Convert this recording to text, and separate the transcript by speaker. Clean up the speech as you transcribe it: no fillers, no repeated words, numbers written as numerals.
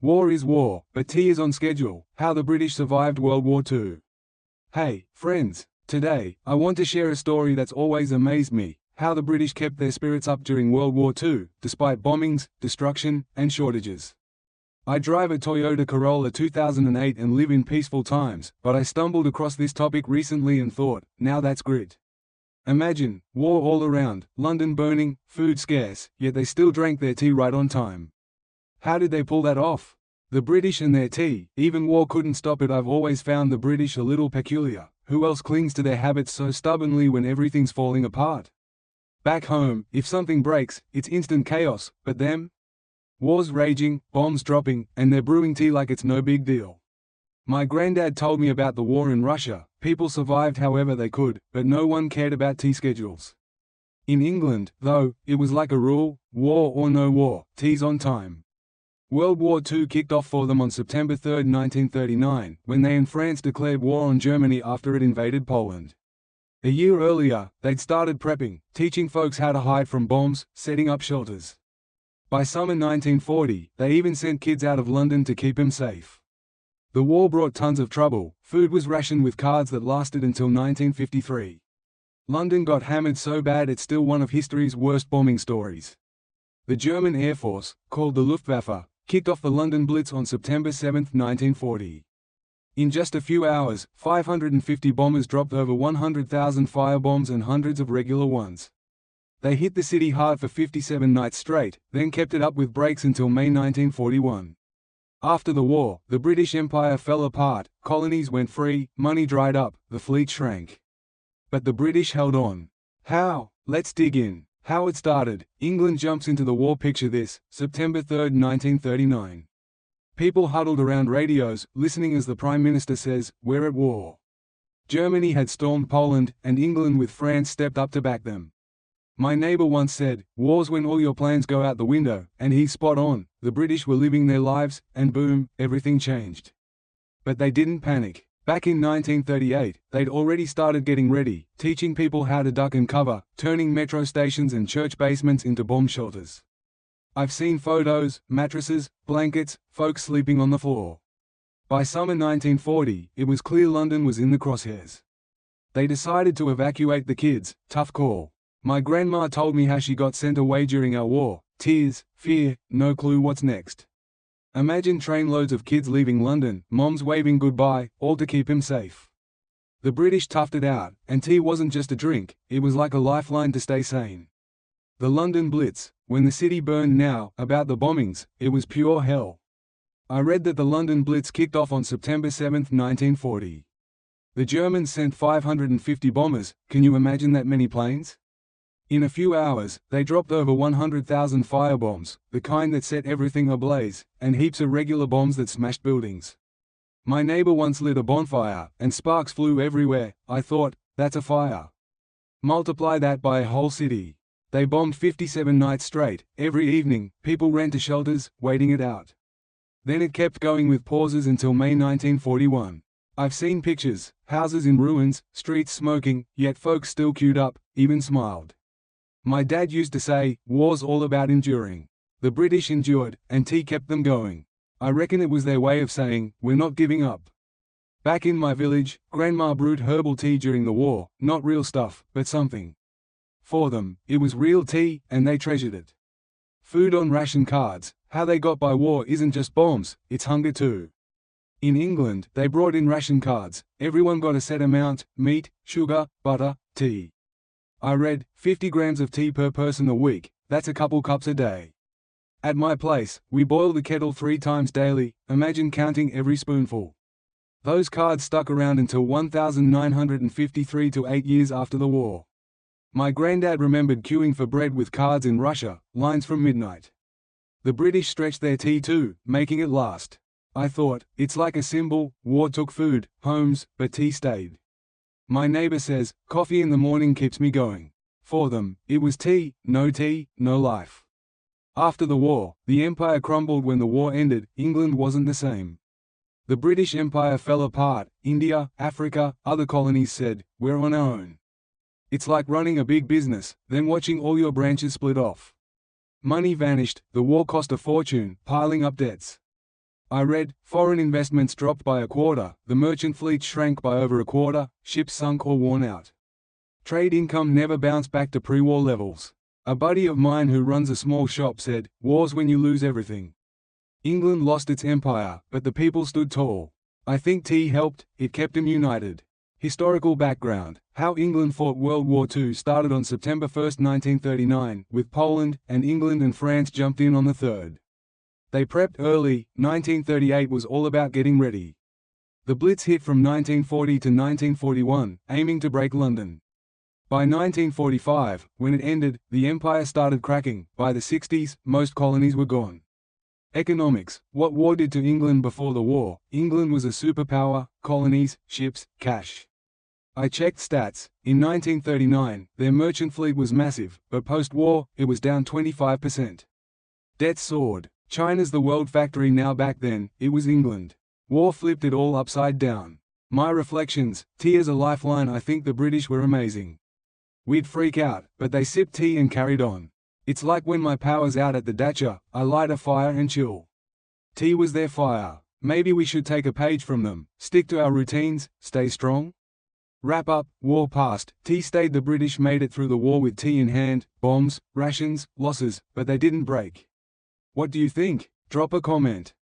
Speaker 1: War is war, but tea is on schedule. How the British survived World War II. Hey, friends, today, I want to share a story that's always amazed me, how the British kept their spirits up during World War II, despite bombings, destruction, and shortages. I drive a Toyota Corolla 2008 and live in peaceful times, but I stumbled across this topic recently and thought, now that's grit. Imagine, war all around, London burning, food scarce, yet they still drank their tea right on time. How did they pull that off? The British and their tea, even war couldn't stop it. I've always found the British a little peculiar. Who else clings to their habits so stubbornly when everything's falling apart? Back home, if something breaks, it's instant chaos, but them? Wars raging, bombs dropping, and they're brewing tea like it's no big deal. My granddad told me about the war in Russia. People survived however they could, but no one cared about tea schedules. In England, though, it was like a rule, war or no war, tea's on time. World War II kicked off for them on September 3, 1939, when they and France declared war on Germany after it invaded Poland. A year earlier, they'd started prepping, teaching folks how to hide from bombs, setting up shelters. By summer 1940, they even sent kids out of London to keep them safe. The war brought tons of trouble. Food was rationed with cards that lasted until 1953. London got hammered so bad it's still one of history's worst bombing stories. The German Air Force, called the Luftwaffe, kicked off the London Blitz on September 7, 1940. In just a few hours, 550 bombers dropped over 100,000 firebombs and hundreds of regular ones. They hit the city hard for 57 nights straight, then kept it up with breaks until May 1941. After the war, the British Empire fell apart, colonies went free, money dried up, the fleet shrank. But the British held on. How? Let's dig in. How it started. England jumps into the war. Picture this, September 3, 1939. People huddled around radios, listening as the Prime Minister says, "We're at war." Germany had stormed Poland, and England with France stepped up to back them. My neighbor once said, "War's when all your plans go out the window," and he's spot on. The British were living their lives, and boom, everything changed. But they didn't panic. Back in 1938, they'd already started getting ready, teaching people how to duck and cover, turning metro stations and church basements into bomb shelters. I've seen photos, mattresses, blankets, folks sleeping on the floor. By summer 1940, it was clear London was in the crosshairs. They decided to evacuate the kids. Tough call. My grandma told me how she got sent away during our war. Tears, fear, no clue what's next. Imagine trainloads of kids leaving London, moms waving goodbye, all to keep him safe. The British toughed it out, and tea wasn't just a drink, it was like a lifeline to stay sane. The London Blitz, when the city burned. Now, about the bombings, it was pure hell. I read that the London Blitz kicked off on September 7, 1940. The Germans sent 550 bombers. Can you imagine that many planes? In a few hours, they dropped over 100,000 firebombs, the kind that set everything ablaze, and heaps of regular bombs that smashed buildings. My neighbor once lit a bonfire, and sparks flew everywhere. I thought, that's a fire. Multiply that by a whole city. They bombed 57 nights straight. Every evening, people ran to shelters, waiting it out. Then it kept going with pauses until May 1941. I've seen pictures, houses in ruins, streets smoking, yet folks still queued up, even smiled. My dad used to say, war's all about enduring. The British endured, and tea kept them going. I reckon it was their way of saying, we're not giving up. Back in my village, Grandma brewed herbal tea during the war, not real stuff, but something. For them, it was real tea, and they treasured it. Food on ration cards. How they got by war isn't just bombs, it's hunger too. In England, they brought in ration cards. Everyone got a set amount: meat, sugar, butter, tea. I read, 50 grams of tea per person a week, that's a couple cups a day. At my place, we boil the kettle 3 times daily. Imagine counting every spoonful. Those cards stuck around until 1953 to 8 years after the war. My granddad remembered queuing for bread with cards in Russia, lines from midnight. The British stretched their tea too, making it last. I thought, it's like a symbol. War took food, homes, but tea stayed. My neighbor says, coffee in the morning keeps me going. For them, it was tea, no life. After the war, the empire crumbled. When the war ended, England wasn't the same. The British Empire fell apart. India, Africa, other colonies said, we're on our own. It's like running a big business, then watching all your branches split off. Money vanished, the war cost a fortune, piling up debts. I read, foreign investments dropped by a quarter, the merchant fleet shrank by over a quarter, ships sunk or worn out. Trade income never bounced back to pre-war levels. A buddy of mine who runs a small shop said, "War's when you lose everything." England lost its empire, but the people stood tall. I think tea helped, it kept them united. Historical background: how England fought World War II started on September 1, 1939, with Poland, and England and France jumped in on the 3rd. They prepped early. 1938 was all about getting ready. The Blitz hit from 1940 to 1941, aiming to break London. By 1945, when it ended, the empire started cracking. By the 60s, most colonies were gone. Economics: what war did to England before the war? England was a superpower, colonies, ships, cash. I checked stats. In 1939, their merchant fleet was massive, but post-war, it was down 25%. Debt soared. China's the world factory now. Back then, it was England. War flipped it all upside down. My reflections: tea as a lifeline. I think the British were amazing. We'd freak out, but they sipped tea and carried on. It's like when my power's out at the dacha, I light a fire and chill. Tea was their fire. Maybe we should take a page from them, stick to our routines, stay strong. Wrap up: war passed, tea stayed. The British made it through the war with tea in hand, bombs, rations, losses, but they didn't break. What do you think? Drop a comment.